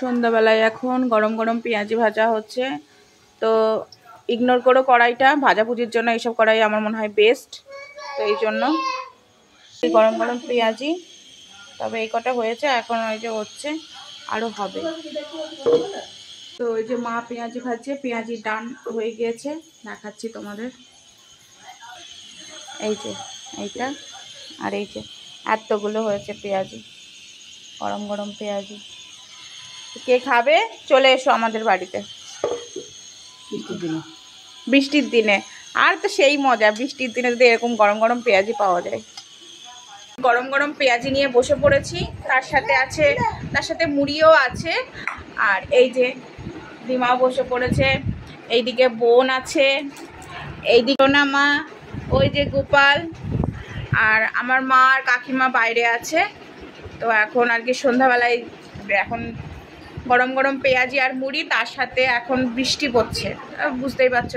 সন্ধ্যাবেলায় এখন গরম গরম পেঁয়াজি ভাজা হচ্ছে। তো ইগনোর করো কড়াইটা, ভাজাভুজির জন্য এইসব কড়াই আমার মনে হয় বেস্ট। তো এই জন্য গরম গরম পেঁয়াজি, তবে এই কটা হয়েছে, এখন ওই যে হচ্ছে আরও হবে। তো ওই যে মা পেঁয়াজি ভাজছে, পেঁয়াজি ডান হয়ে গিয়েছে, দেখাচ্ছি তোমাদের। এই যে এইটা, আর এই যে এতগুলো হয়েছে পেঁয়াজি, গরম গরম পেঁয়াজি। কে খাবে চলে এসো আমাদের বাড়িতে বৃষ্টির দিনে। আর তো সেই মজা, বৃষ্টির দিনে যদি এরকম গরম গরম পেঁয়াজি পাওয়া যায়। গরম গরম পেঁয়াজি নিয়ে বসে পড়েছি, তার সাথে মুড়িও আছে। আর এই যে দিমা বসে পড়েছে, এইদিকে বোন আছে, এইদিকে না মা, ওই যে গোপাল, আর আমার মা আর কাকিমা বাইরে আছে। তো এখন আর কি সন্ধ্যাবেলায় এখন গরম গরম পেঁয়াজি আর মুড়ি, তার সাথে এখন বৃষ্টি পড়ছে, বুঝতেই পারছো।